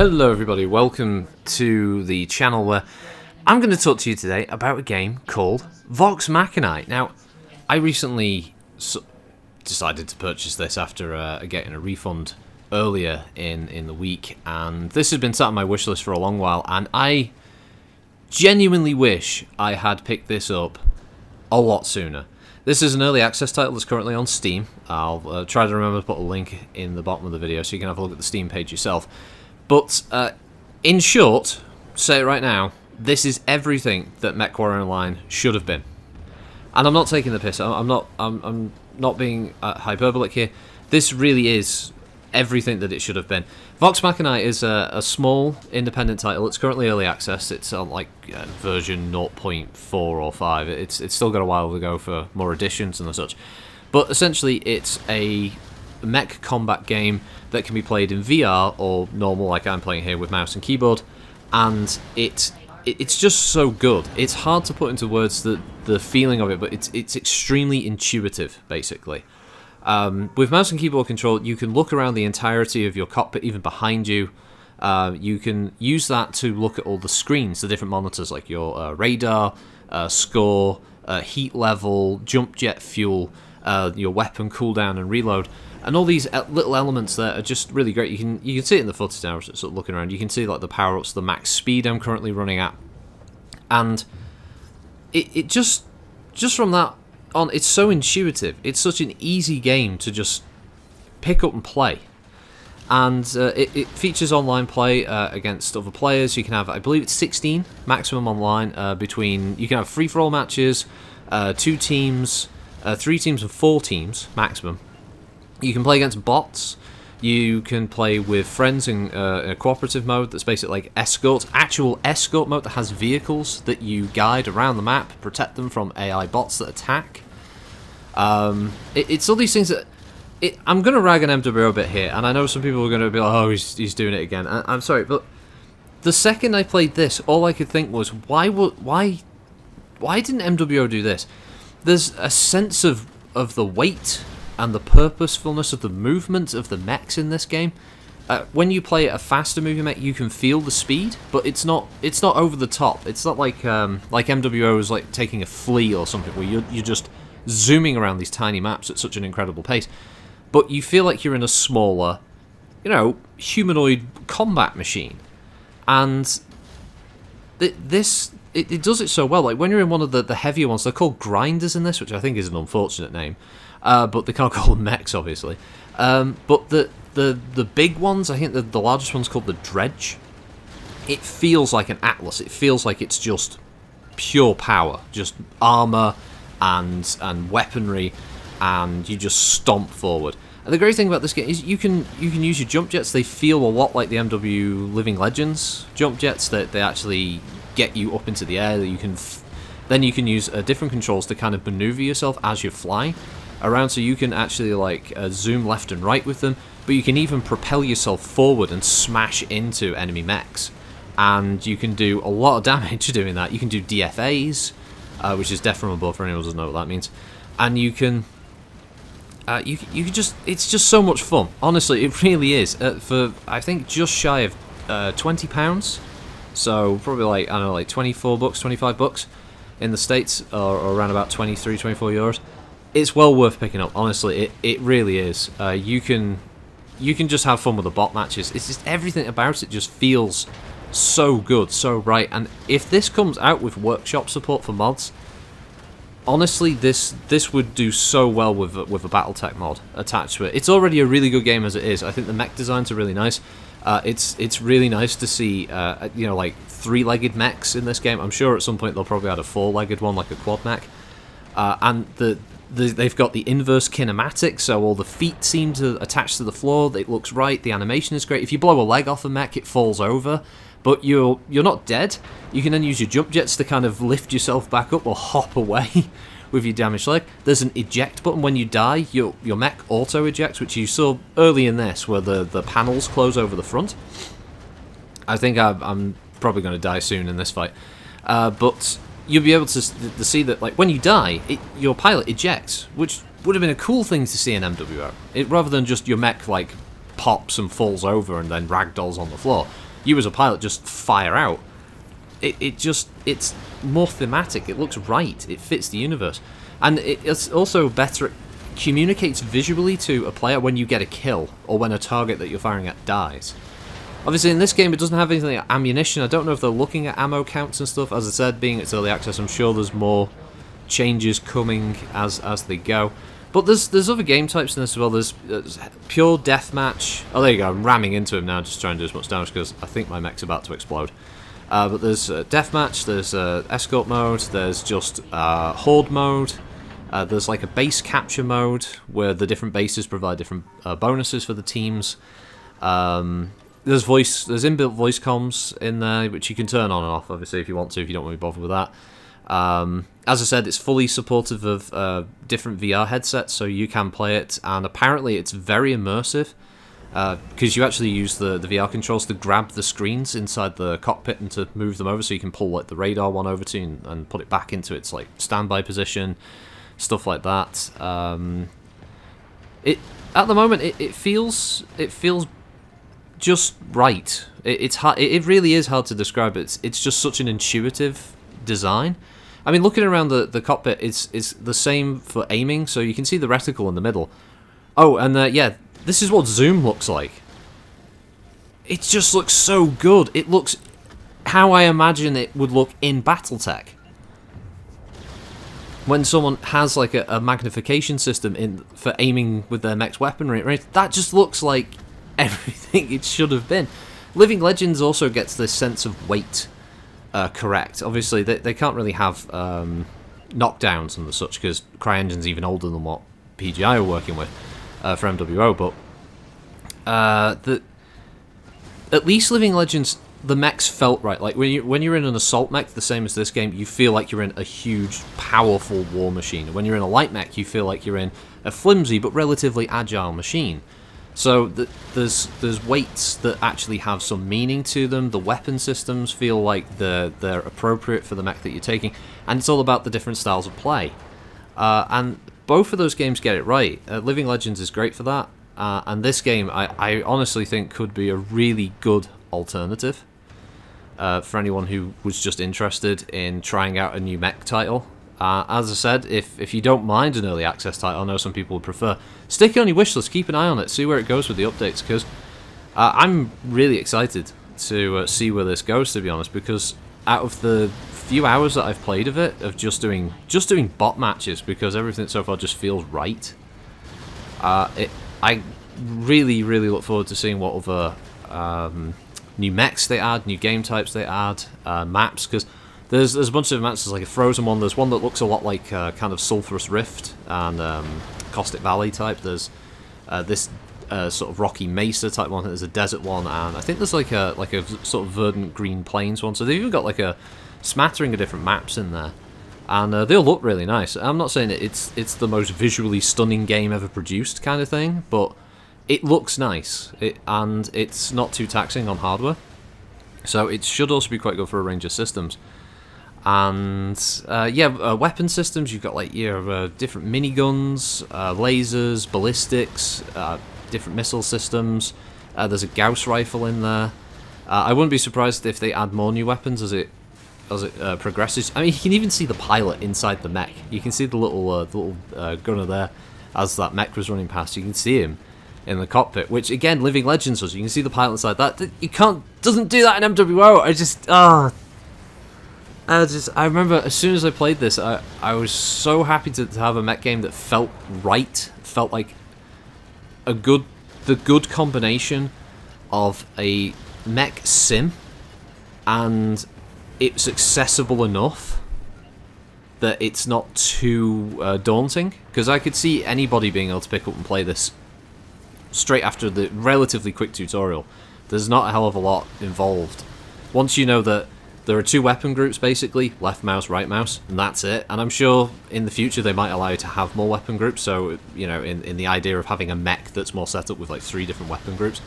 Hello everybody, welcome to the channel where I'm going to talk to you today about a game called Vox Machinae. Now, I recently decided to purchase this after getting a refund earlier in the week, and this has been sat on my wishlist for a long while, and I genuinely wish I had picked this up a lot sooner. This is an early access title that's currently on Steam. I'll try to remember to put a link in the bottom of the video so you can have a look at the Steam page yourself. But in short, say it right now, this is everything that MechWarrior Online should have been. And I'm not taking the piss. I'm not being hyperbolic here. This really is everything that it should have been. Vox Machinae is a small independent title. It's currently early access. It's on version 0.4 or 5. It's still got a while to go for more additions and such. But essentially, it's a mech combat game that can be played in VR or normal, like I'm playing here with mouse and keyboard, and it's just so good. It's hard to put into words the feeling of it, but it's extremely intuitive, basically. With mouse and keyboard control, you can look around the entirety of your cockpit, even behind you. You can use that to look at all the screens, the different monitors, like your radar, score, heat level, jump jet fuel, your weapon cooldown and reload. And all these little elements there are just really great. You can see it in the footage now, sort of looking around. You can see like the power-ups, the max speed I'm currently running at. And it just from that on, it's so intuitive. It's such an easy game to just pick up and play. And it features online play against other players. You can have, I believe it's 16 maximum online you can have free-for-all matches, 2 teams, 3 teams and 4 teams maximum. You can play against bots. You can play with friends in a cooperative mode that's basically like actual escort mode that has vehicles that you guide around the map, protect them from AI bots that attack. It's all these things that... I'm going to rag an MWO a bit here, and I know some people are going to be like, oh, he's doing it again. I'm sorry, but the second I played this, all I could think was, why didn't MWO do this? There's a sense of the weight and the purposefulness of the movement of the mechs in this game. When you play a faster moving mech, you can feel the speed, but it's not over the top. It's not like MWO is like taking a flea or something, where you're just zooming around these tiny maps at such an incredible pace. But you feel like you're in a smaller, humanoid combat machine. And it does it so well. Like when you're in one of the heavier ones, they're called grinders in this, which I think is an unfortunate name. But they can't call them mechs, obviously. But the big ones, I think the largest one's called the Dredge. It feels like an Atlas. It feels like it's just pure power, just armor and weaponry, and you just stomp forward. And the great thing about this game is you can use your jump jets. They feel a lot like the MW Living Legends jump jets. That they actually get you up into the air. That then you can use different controls to kind of maneuver yourself as you fly around, so you can actually zoom left and right with them, but you can even propel yourself forward and smash into enemy mechs, and you can do a lot of damage doing that. You can do DFAs, which is death from above for anyone who doesn't know what that means, and you can just, it's just so much fun. Honestly, it really is. For I think just shy of £20, so probably like 24 bucks, 25 bucks in the States, or around about 23, 24 euros. It's well worth picking up, honestly. It really is. You can just have fun with the bot matches. It's just everything about it just feels so good, so right. And if this comes out with workshop support for mods, honestly, this would do so well with a BattleTech mod attached to it. It's already a really good game as it is. I think the mech designs are really nice. It's really nice to see like 3-legged mechs in this game. I'm sure at some point they'll probably add a 4-legged one, like a quad mech. And they've got the inverse kinematics, so all the feet seem to attach to the floor. It looks right. The animation is great. If you blow a leg off a mech, it falls over, but you're not dead. You can then use your jump jets to kind of lift yourself back up or hop away with your damaged leg. There's an eject button when you die. Your mech auto ejects, which you saw early in this, where the panels close over the front. I think I'm probably going to die soon in this fight, but you'll be able to see that, like, when you die, your pilot ejects, which would have been a cool thing to see in MWO. Rather than just your mech, like, pops and falls over and then ragdolls on the floor. you as a pilot just fire out. It's more thematic. It looks right. It fits the universe, and it's also better. It communicates visually to a player when you get a kill or when a target that you're firing at dies. Obviously, in this game, it doesn't have anything like ammunition. I don't know if they're looking at ammo counts and stuff. As I said, being it's early access, I'm sure there's more changes coming as they go. But there's other game types in this as well. There's pure deathmatch. Oh, there you go. I'm ramming into him now, just trying to do as much damage because I think my mech's about to explode. But there's deathmatch, there's escort mode, there's just horde mode, there's like a base capture mode where the different bases provide different bonuses for the teams. There's inbuilt voice comms in there which you can turn on and off, obviously, if you want to, if you don't want to be bothered with that. As I said, it's fully supportive of different VR headsets, so you can play it, and apparently it's very immersive. Because you actually use the VR controls to grab the screens inside the cockpit and to move them over, so you can pull like the radar one over to you and put it back into its like standby position, stuff like that. It at the moment it feels just right. It's hard. It really is hard to describe. It's just such an intuitive design. I mean, looking around the cockpit, it's the same for aiming, so you can see the reticle in the middle. Oh, and yeah. This is what zoom looks like. It just looks so good. It looks how I imagine it would look in BattleTech. When someone has like a magnification system for aiming with their mech's weaponry, right? That just looks like everything it should have been. Living Legends also gets this sense of weight correct. Obviously, they can't really have knockdowns and such because CryEngine's even older than what PGI are working with. For MWO, but at least Living Legends, the mechs felt right. Like when you're in an assault mech, the same as this game, you feel like you're in a huge, powerful war machine. When you're in a light mech, you feel like you're in a flimsy but relatively agile machine. So there's weights that actually have some meaning to them. The weapon systems feel like they're appropriate for the mech that you're taking, and it's all about the different styles of play. And both of those games get it right. Living Legends is great for that, and this game I honestly think could be a really good alternative for anyone who was just interested in trying out a new mech title. As I said, if you don't mind an early access title, I know some people would prefer, stick it on your wish list, keep an eye on it, see where it goes with the updates, because I'm really excited to see where this goes, to be honest, because out of the few hours that I've played of it, of just doing bot matches, because everything so far just feels right. I really look forward to seeing what other new mechs they add, new game types they add, maps, because there's a bunch of maps. There's like a frozen one. There's one that looks a lot like kind of Sulphurous Rift and Caustic Valley type. There's this sort of rocky mesa type one. There's a desert one, and I think there's like a sort of verdant green plains one. So they've even got like a smattering of different maps in there, and they all look really nice. I'm not saying that it's the most visually stunning game ever produced kind of thing, but it looks nice, and it's not too taxing on hardware, so it should also be quite good for a range of systems. And weapon systems, you've got like your different miniguns, lasers, ballistics, different missile systems. There's a Gauss rifle in there. I wouldn't be surprised if they add more new weapons as it progresses. I mean, you can even see the pilot inside the mech. You can see the little gunner there as that mech was running past. You can see him in the cockpit, which again, Living Legends does. You can see the pilot inside that. Doesn't do that in MWO. I remember as soon as I played this, I was so happy to have a mech game that felt right, felt like the good combination of a mech sim, and it's accessible enough that it's not too daunting, because I could see anybody being able to pick up and play this straight after the relatively quick tutorial. There's not a hell of a lot involved. Once you know that there are two weapon groups, basically, left mouse, right mouse, and that's it. And I'm sure in the future they might allow you to have more weapon groups, so, you know, in the idea of having a mech that's more set up with, like, 3 different weapon groups.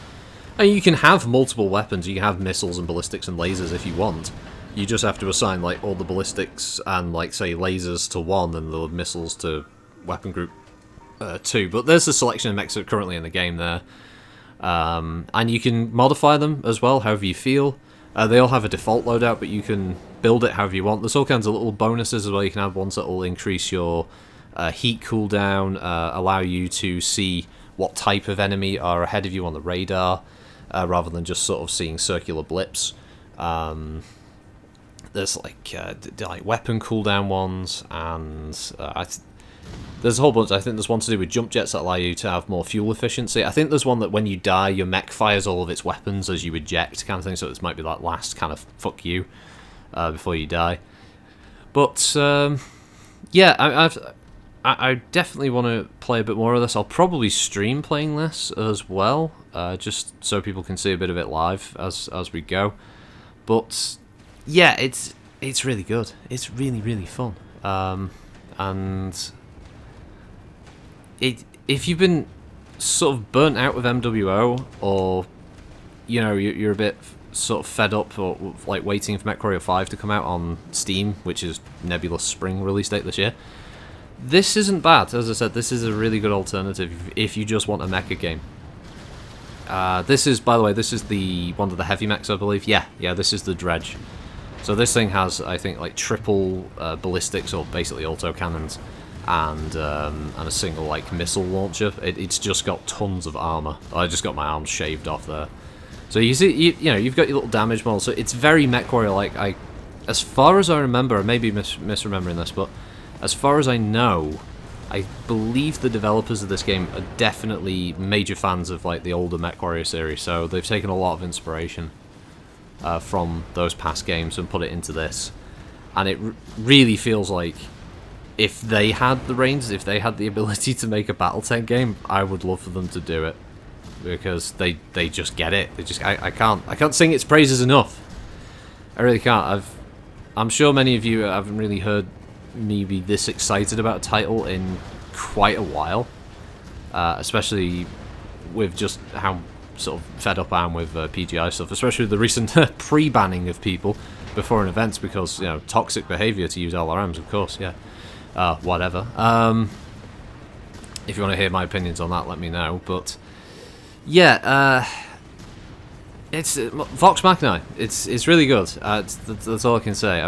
And you can have multiple weapons. You can have missiles and ballistics and lasers if you want. You just have to assign, like, all the ballistics and, like, say, lasers to 1 and the missiles to weapon group 2. But there's a selection of mechs that are currently in the game there. And you can modify them as well, however you feel. They all have a default loadout, but you can build it however you want. There's all kinds of little bonuses as well. You can have ones that will increase your heat cooldown, allow you to see what type of enemy are ahead of you on the radar, rather than just sort of seeing circular blips. There's like weapon cooldown ones, and there's a whole bunch. I think there's one to do with jump jets that allow you to have more fuel efficiency. I think there's one that when you die, your mech fires all of its weapons as you eject, kind of thing. So this might be that last kind of fuck you before you die. But yeah, I definitely want to play a bit more of this. I'll probably stream playing this as well, just so people can see a bit of it live as we go. But yeah, it's really good. It's really fun. And if you've been sort of burnt out with MWO, or you know you're a bit sort of fed up, or like waiting for MechWarrior 5 to come out on Steam, which is Nebula's spring release date this year, this isn't bad. As I said, this is a really good alternative if you just want a mecha game. This is, by the way, this is the one of the heavy mechs, I believe. Yeah, this is the Dredge. So this thing has, I think, like triple ballistics, or basically autocannons, and a single like missile launcher. It's just got tons of armor. I just got my arms shaved off there. So you see, you know, you've got your little damage model. So it's very MechWarrior-like. As far as I remember, I may be misremembering this, but as far as I know, I believe the developers of this game are definitely major fans of like the older MechWarrior series. So they've taken a lot of inspiration from those past games and put it into this, and it really feels like if they had the reins, if they had the ability to make a BattleTech game, I would love for them to do it, because they just get it. They just I can't sing its praises enough. I really can't. I'm sure many of you haven't really heard me be this excited about a title in quite a while, especially with just how sort of fed up I am with PGI stuff, especially with the recent pre-banning of people before an event because, you know, toxic behaviour, to use LRMs, of course. Yeah, whatever. If you want to hear my opinions on that, let me know. But yeah, it's Vox Machinae. It's really good. That's all I can say.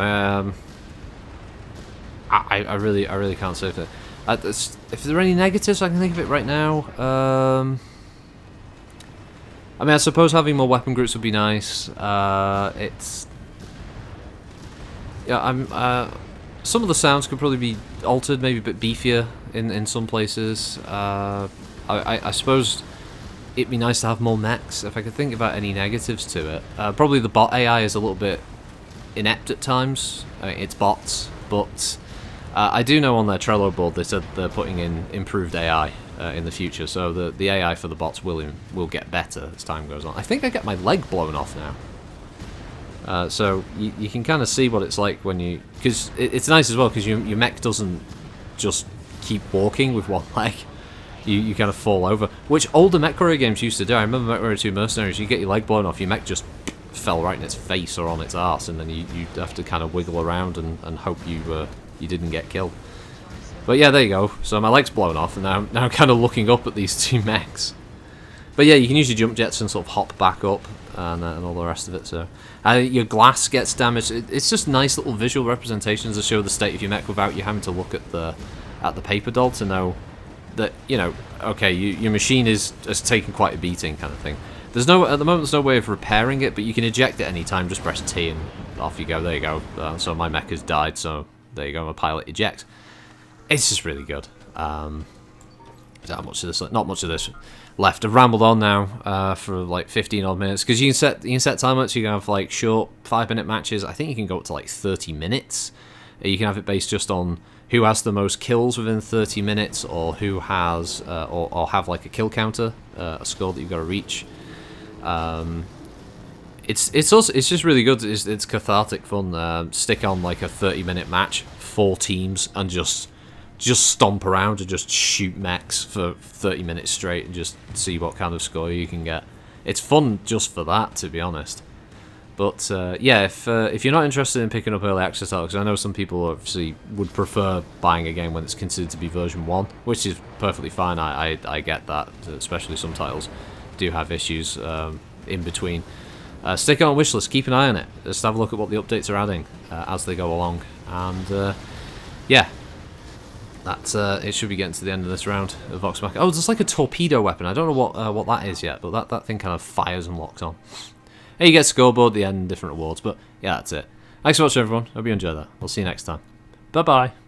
I really can't say that. If there are any negatives, I can think of it right now. I mean, I suppose having more weapon groups would be nice. Some of the sounds could probably be altered, maybe a bit beefier in some places. I suppose it'd be nice to have more mechs. If I could think about any negatives to it, probably the bot AI is a little bit inept at times. I mean, it's bots, but I do know on their Trello board they said they're putting in improved AI in the future, so the AI for the bots will get better as time goes on. I think I get my leg blown off now. So you can kind of see what it's like when you... Because it's nice as well, because your mech doesn't just keep walking with one leg. You kind of fall over, which older MechWarrior games used to do. I remember MechWarrior 2 Mercenaries, you get your leg blown off, your mech just fell right in its face or on its arse, and then you have to kind of wiggle around and hope you didn't get killed. But yeah, there you go. So my leg's blown off, and now I'm kind of looking up at these two mechs. But yeah, you can use your jump jets and sort of hop back up and all the rest of it. So your glass gets damaged. It's just nice little visual representations that show the state of your mech without you having to look at the paper doll to know that, you know, okay, your machine has taken quite a beating, kind of thing. At the moment there's no way of repairing it, but you can eject at any time. Just press T and off you go. There you go. So my mech has died. So there you go. My pilot eject. It's just really good. Not much of this left. I've rambled on now for like 15 odd minutes, because you can set time limits. You can have like short 5-minute matches. I think you can go up to like 30 minutes. You can have it based just on who has the most kills within 30 minutes, or who has or have like a kill counter, a score that you've got to reach. It's just really good. It's cathartic fun. Stick on like a 30-minute match, 4 teams, and just stomp around and just shoot mechs for 30 minutes straight and just see what kind of score you can get. It's fun just for that, to be honest. But yeah, if you're not interested in picking up early access titles, because I know some people obviously would prefer buying a game when it's considered to be version 1, which is perfectly fine. I get that, especially some titles. do have issues in between. Stick it on wishlist, keep an eye on it. Just have a look at what the updates are adding as they go along. And yeah, that's it should be getting to the end of this round of Vox Machinae. Oh, there's like a torpedo weapon. I don't know what that is yet, but that thing kind of fires and locks on. And you get scoreboard at the end, different rewards. But yeah, that's it. Thanks for watching, everyone. Hope you enjoyed that. We'll see you next time. Bye-bye.